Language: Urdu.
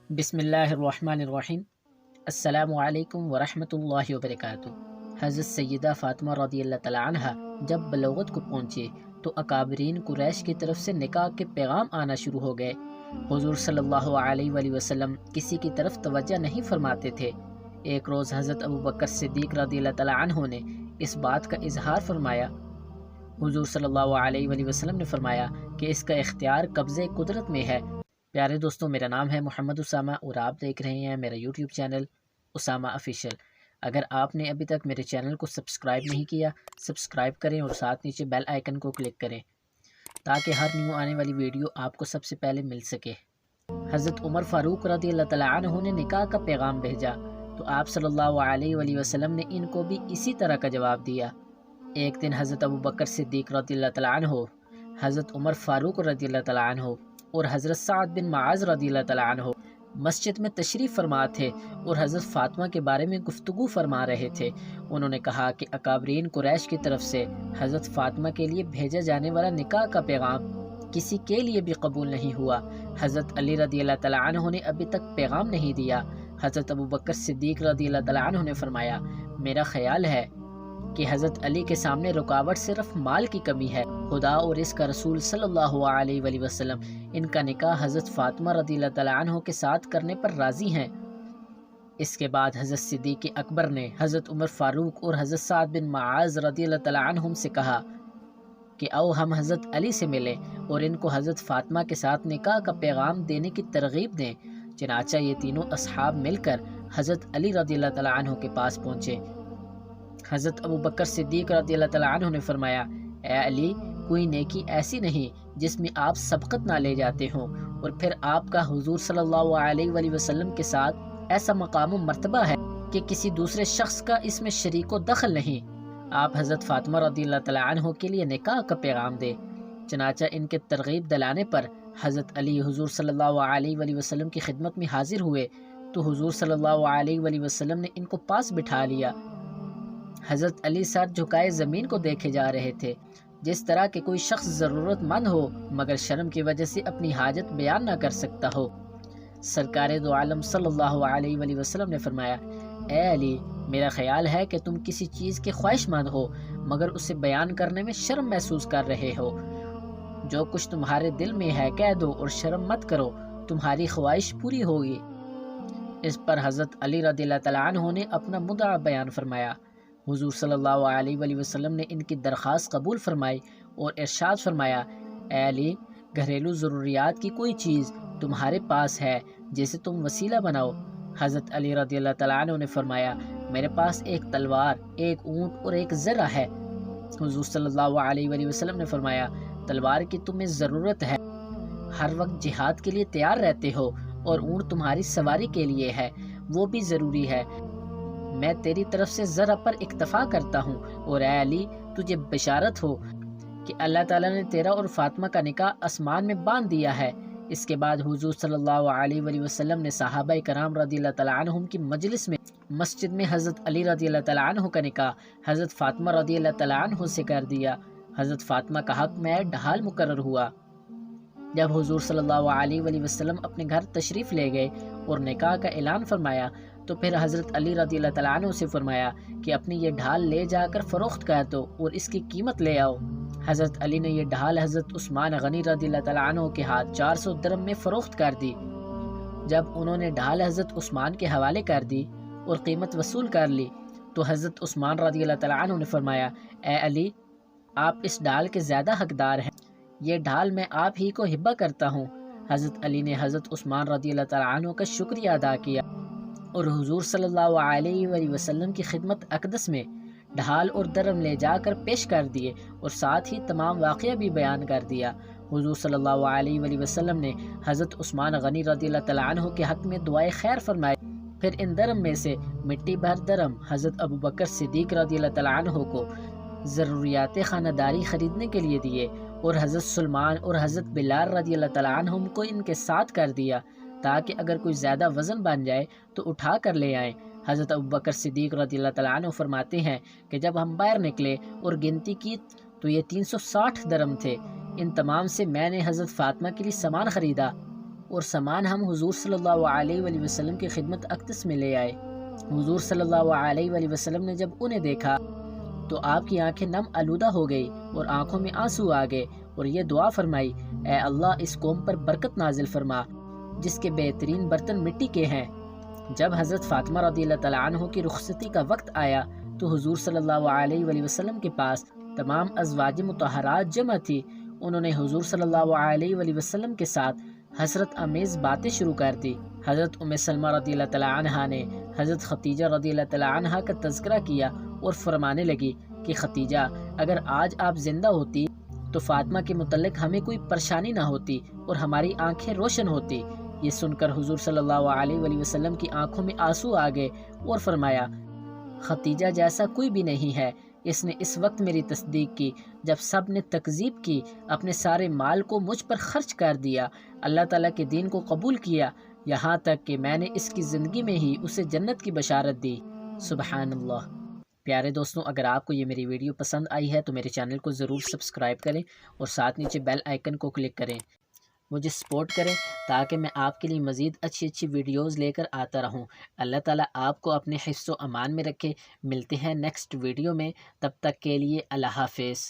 بسم اللہ الرحمن الرحیم۔ السلام علیکم ورحمۃ اللہ وبرکاتہ۔ حضرت سیدہ فاطمہ رضی اللہ تعالیٰ عنہ جب بلوغت کو پہنچے تو اکابرین قریش کی طرف سے نکاح کے پیغام آنا شروع ہو گئے۔ حضور صلی اللہ علیہ وآلہ وسلم کسی کی طرف توجہ نہیں فرماتے تھے۔ ایک روز حضرت ابوبکر صدیق رضی اللہ تعالیٰ عنہ نے اس بات کا اظہار فرمایا۔ حضور صلی اللہ علیہ وآلہ وسلم نے فرمایا کہ اس کا اختیار قبضے قدرت میں ہے۔ پیارے دوستوں، میرا نام ہے محمد اسامہ اور آپ دیکھ رہے ہیں میرا یوٹیوب چینل اسامہ آفیشیل۔ اگر آپ نے ابھی تک میرے چینل کو سبسکرائب نہیں کیا، سبسکرائب کریں اور ساتھ نیچے بیل آئیکن کو کلک کریں تاکہ ہر نیو آنے والی ویڈیو آپ کو سب سے پہلے مل سکے۔ حضرت عمر فاروق رضی اللہ تعالیٰ عنہ نے نکاح کا پیغام بھیجا تو آپ صلی اللہ علیہ وآلہ وسلم نے ان کو بھی اسی طرح کا جواب دیا۔ ایک دن حضرت ابوبکر صدیق رضی اللہ تعالیٰ عنہ، حضرت عمر فاروق رضی اللہ تعالیٰ عنہ اور حضرت سعد بن معاذ رضی اللہ تعالیٰ عنہ مسجد میں تشریف فرما تھے اور حضرت فاطمہ کے بارے میں گفتگو فرما رہے تھے۔ انہوں نے کہا کہ اکابرین قریش کی طرف سے حضرت فاطمہ کے لیے بھیجا جانے والا نکاح کا پیغام کسی کے لیے بھی قبول نہیں ہوا۔ حضرت علی رضی اللہ تعالیٰ عنہ نے ابھی تک پیغام نہیں دیا۔ حضرت ابوبکر صدیق رضی اللہ تعالیٰ عنہ نے فرمایا، میرا خیال ہے کہ حضرت علی کے سامنے رکاوٹ صرف مال کی کمی ہے۔ خدا اور اس کا رسول صلی اللہ علیہ وآلہ وسلم ان کا نکاح حضرت فاطمہ رضی اللہ تعالیٰ عنہ کے ساتھ کرنے پر راضی ہیں۔ اس کے بعد حضرت صدیق اکبر نے حضرت عمر فاروق اور حضرت سعد بن معاذ رضی اللہ تعالیٰ عنہم سے کہا کہ آؤ ہم حضرت علی سے ملیں اور ان کو حضرت فاطمہ کے ساتھ نکاح کا پیغام دینے کی ترغیب دیں۔ چنانچہ یہ تینوں اصحاب مل کر حضرت علی رضی اللہ تعالیٰ عنہ کے پاس پہنچے۔ حضرت ابوبکر صدیق رضی اللہ تعالیٰ عنہ نے فرمایا، اے علی، کوئی نیکی ایسی نہیں جس میں آپ سبقت نہ لے جاتے ہوں، اور پھر آپ کا حضور صلی اللہ علیہ وآلہ وسلم کے ساتھ ایسا مقام و مرتبہ ہے کہ کسی دوسرے شخص کا اس میں شریک و دخل نہیں۔ آپ حضرت فاطمہ رضی اللہ تعالیٰ عنہ کے لیے نکاح کا پیغام دے۔ چنانچہ ان کے ترغیب دلانے پر حضرت علی حضور صلی اللہ علیہ وآلہ وسلم کی خدمت میں حاضر ہوئے تو حضور صلی اللہ علیہ وآلہ وسلم نے ان کو پاس بٹھا لیا۔ حضرت علی سر جھکائے زمین کو دیکھے جا رہے تھے، جس طرح کہ کوئی شخص ضرورت مند ہو مگر شرم کی وجہ سے اپنی حاجت بیان نہ کر سکتا ہو۔ سرکار دو عالم صلی اللہ علیہ وآلہ وسلم نے فرمایا، اے علی، میرا خیال ہے کہ تم کسی چیز کے خواہش مند ہو مگر اسے بیان کرنے میں شرم محسوس کر رہے ہو۔ جو کچھ تمہارے دل میں ہے کہہ دو اور شرم مت کرو، تمہاری خواہش پوری ہوگی۔ اس پر حضرت علی رضی اللہ تعالیٰ عنہ نے اپنا مدعا بیان فرمایا۔ حضور صلی اللہ علیہ وآلہ وسلم نے ان کی درخواست قبول فرمائی اور ارشاد فرمایا، اے علی، گھریلو ضروریات کی کوئی چیز تمہارے پاس ہے جسے تم وسیلہ بناؤ۔ حضرت علی رضی اللہ تعالیٰ عنہ نے فرمایا، میرے پاس ایک تلوار، ایک اونٹ اور ایک ذرہ ہے۔ حضور صلی اللہ علیہ وآلہ وسلم نے فرمایا، تلوار کی تمہیں ضرورت ہے، ہر وقت جہاد کے لیے تیار رہتے ہو، اور اونٹ تمہاری سواری کے لیے ہے، وہ بھی ضروری ہے۔ میں تیری طرف سے ذرا پر اکتفا کرتا ہوں، اور اے علی، تجھے بشارت ہو کہ اللہ تعالیٰ نے تیرا اور فاطمہ کا نکاح آسمان میں باندھ دیا ہے۔ اس کے بعد حضور صلی اللہ علیہ وآلہ وسلم نے صحابہ کرام رضی اللہ تعالیٰ عنہم کی مجلس میں مسجد میں حضرت علی رضی اللہ تعالیٰ عنہ کا نکاح حضرت فاطمہ رضی اللہ تعالیٰ عنہ سے کر دیا۔ حضرت فاطمہ کا حق میں ڈھال مقرر ہوا۔ جب حضور صلی اللہ علیہ وآلہ وسلم اپنے گھر تشریف لے گئے اور نکاح کا اعلان فرمایا تو پھر حضرت علی رضی اللہ تعالیٰ عنہ سے فرمایا کہ اپنی یہ ڈھال لے جا کر فروخت کر دو اور اس کی قیمت لے آؤ۔ حضرت علی نے یہ ڈھال حضرت عثمان غنی رضی اللہ تعالیٰ عنہ کے ہاتھ 400 درم میں فروخت کر دی۔ جب انہوں نے ڈھال حضرت عثمان کے حوالے کر دی اور قیمت وصول کر لی تو حضرت عثمان رضی اللہ تعالیٰ عنہ نے فرمایا، اے علی، آپ اس ڈھال کے زیادہ حقدار ہیں، یہ ڈھال میں آپ ہی کو ہبہ کرتا ہوں۔ حضرت علی نے حضرت عثمان رضی اللہ تعالیٰ عنہ کا شکریہ ادا کیا اور حضور صلی اللہ علیہ وآلہ وسلم کی خدمت اقدس میں ڈھال اور درم لے جا کر پیش کر دیے اور ساتھ ہی تمام واقعہ بھی بیان کر دیا۔ حضور صلی اللہ علیہ وآلہ وسلم نے حضرت عثمان غنی رضی اللہ تعالیٰ عنہ کے حق میں دعائے خیر فرمائی۔ پھر ان درم میں سے مٹی بھر درم حضرت ابوبکر صدیق رضی اللہ تعالیٰ عنہ کو ضروریات خانہ داری خریدنے کے لیے دیے اور حضرت سلمان اور حضرت بلال رضی اللہ تعالیٰ عنہم کو ان کے ساتھ کر دیا تاکہ اگر کوئی زیادہ وزن بن جائے تو اٹھا کر لے آئیں۔ حضرت ابوبکر صدیق رضی اللہ تعالیٰ عنہ فرماتے ہیں کہ جب ہم باہر نکلے اور گنتی کی تو یہ 360 درم تھے۔ ان تمام سے میں نے حضرت فاطمہ کے لیے سامان خریدا اور سامان ہم حضور صلی اللہ علیہ وآلہ وسلم کی خدمت اقدس میں لے آئے۔ حضور صلی اللہ علیہ وآلہ وسلم نے جب انہیں دیکھا تو آپ کی آنکھیں نم آلودہ ہو گئی اور آنکھوں میں آنسو آ گئے، اور یہ دعا فرمائی، اے اللہ اس قوم پر برکت نازل فرما جس کے بہترین برتن مٹی کے ہیں۔ جب حضرت فاطمہ رضی اللہ تعالیٰ عنہ کی رخصتی کا وقت آیا تو حضور صلی اللہ علیہ وآلہ وسلم کے پاس تمام ازواج مطہرات جمع تھی۔ انہوں نے حضور صلی اللہ علیہ وآلہ وسلم کے ساتھ حسرت آمیز باتیں شروع کر دی۔ حضرت ام سلمہ رضی اللہ تعالیٰ عنہ نے حضرت خدیجہ رضی اللہ تعالیٰ عنہ کا تذکرہ کیا اور فرمانے لگی کہ خدیجہ، اگر آج آپ زندہ ہوتی تو فاطمہ کے متعلق ہمیں کوئی پریشانی نہ ہوتی اور ہماری آنکھیں روشن ہوتی۔ یہ سن کر حضور صلی اللہ علیہ وآلہ وسلم کی آنکھوں میں آنسو آ گئے اور فرمایا، خدیجہ جیسا کوئی بھی نہیں ہے، اس نے اس وقت میری تصدیق کی جب سب نے تکذیب کی، اپنے سارے مال کو مجھ پر خرچ کر دیا، اللہ تعالیٰ کے دین کو قبول کیا، یہاں تک کہ میں نے اس کی زندگی میں ہی اسے جنت کی بشارت دی۔ سبحان اللہ۔ پیارے دوستوں، اگر آپ کو یہ میری ویڈیو پسند آئی ہے تو میرے چینل کو ضرور سبسکرائب کریں اور ساتھ نیچے بیل آئیکن کو کلک کریں، مجھے سپورٹ کریں تاکہ میں آپ کے لیے مزید اچھی ویڈیوز لے کر آتا رہوں۔ اللہ تعالیٰ آپ کو اپنے حفظ و امان میں رکھے۔ ملتے ہیں نیکسٹ ویڈیو میں، تب تک کے لیے اللہ حافظ۔